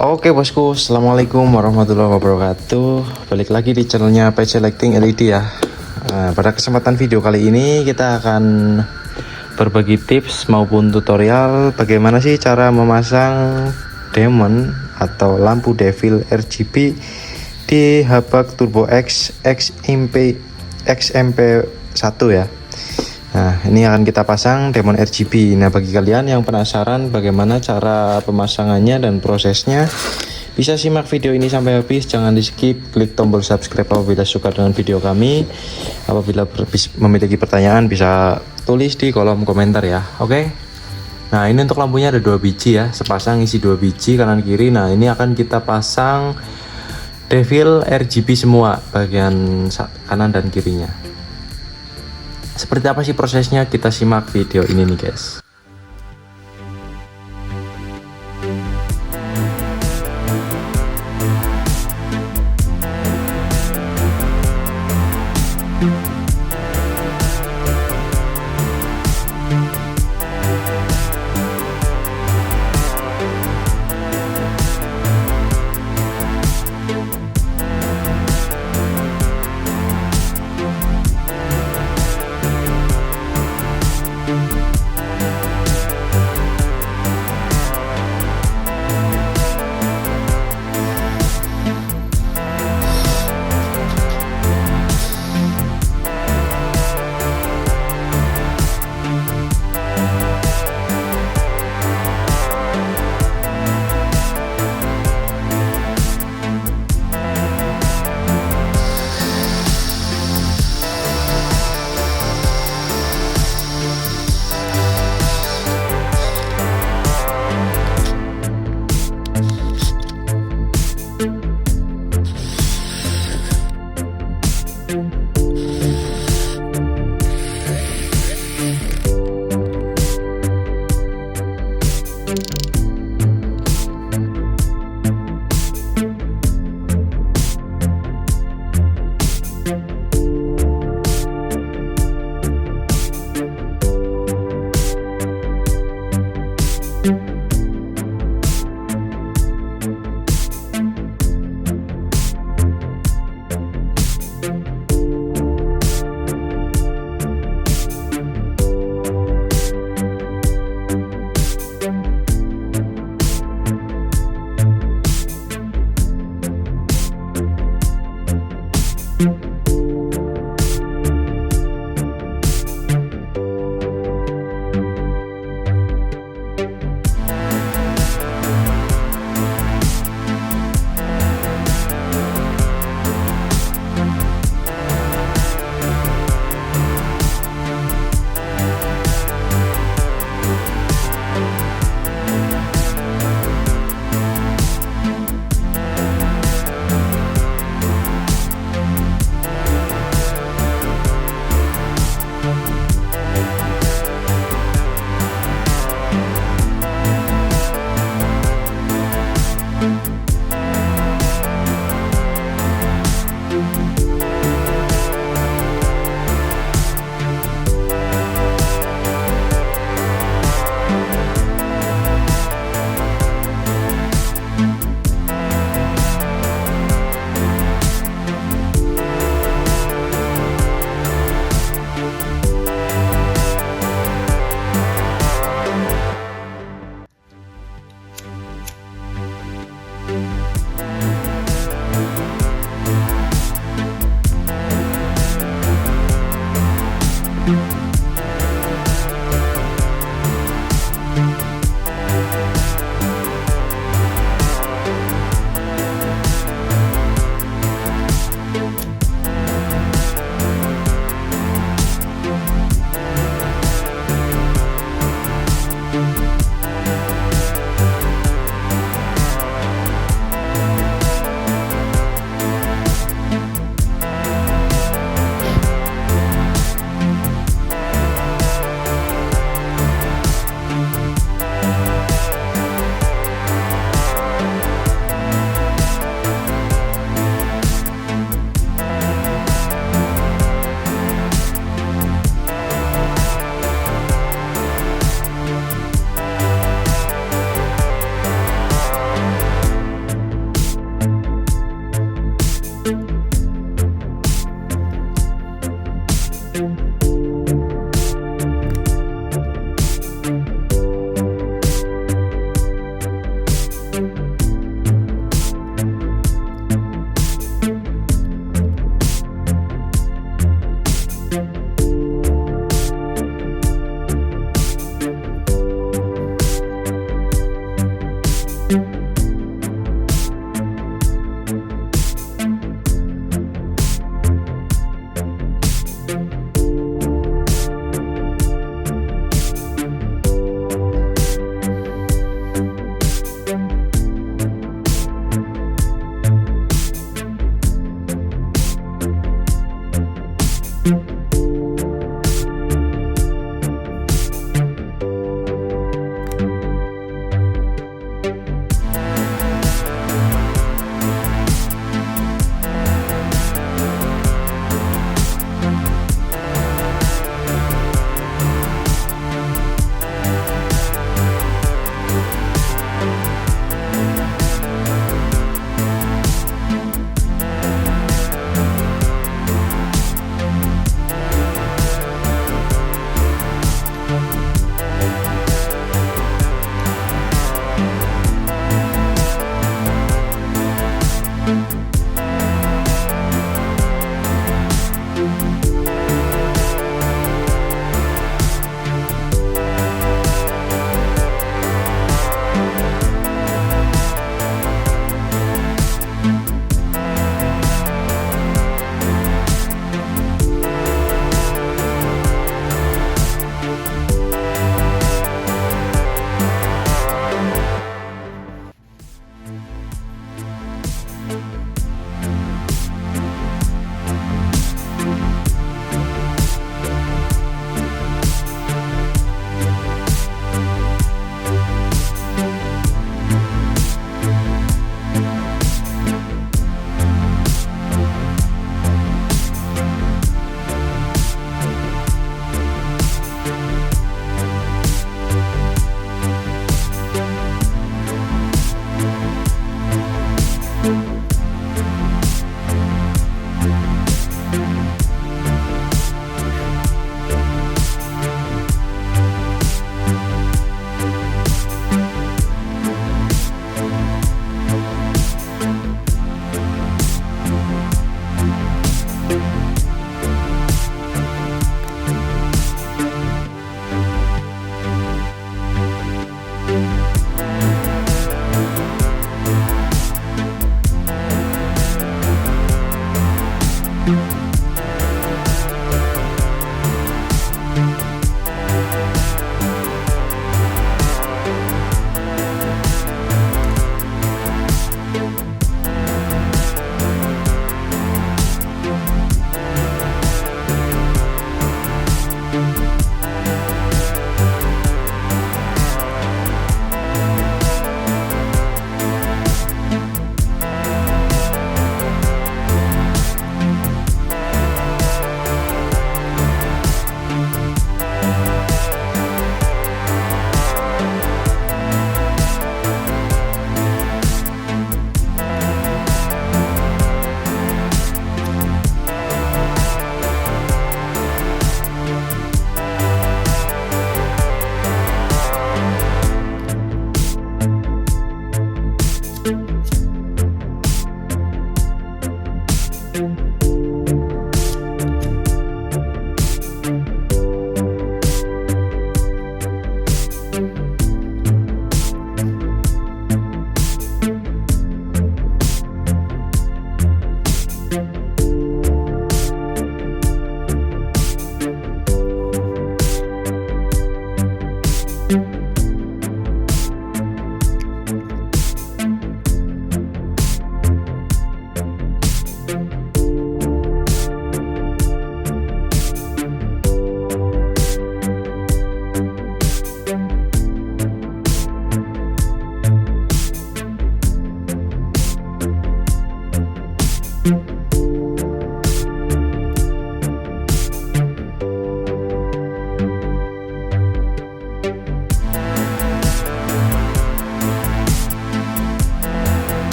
Oke bosku, assalamualaikum warahmatullahi wabarakatuh. Balik lagi di channelnya PC Lighting LED ya. Pada kesempatan video kali ini kita akan berbagi tips maupun tutorial bagaimana sih cara memasang demon atau lampu devil RGB di Habak Turbo X XMP1 ya. Nah, ini akan kita pasang demon RGB. Nah, bagi kalian yang penasaran bagaimana cara pemasangannya dan prosesnya, bisa simak video ini sampai habis, jangan di skip, klik tombol subscribe apabila suka dengan video kami. Apabila memiliki pertanyaan bisa tulis di kolom komentar ya. Oke. Nah, ini untuk lampunya ada 2 biji ya, sepasang isi 2 biji kanan kiri. Nah, ini akan kita pasang devil RGB semua bagian kanan dan kirinya. Seperti apa sih prosesnya? Kita simak video ini nih guys.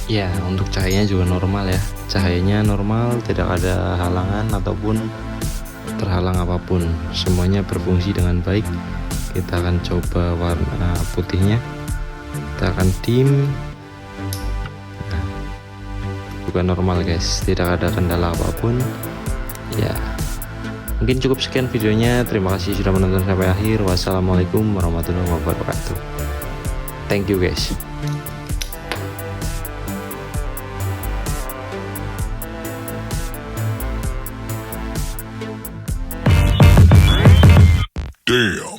Ya, untuk cahayanya juga normal ya. Cahayanya normal, tidak ada halangan ataupun terhalang apapun. Semuanya berfungsi dengan baik. Kita akan coba warna putihnya. Kita akan dim. Nah, juga normal guys, tidak ada kendala apapun. Ya, mungkin cukup sekian videonya. Terima kasih sudah menonton sampai akhir. Wassalamualaikum warahmatullahi wabarakatuh. Thank you guys. Damn.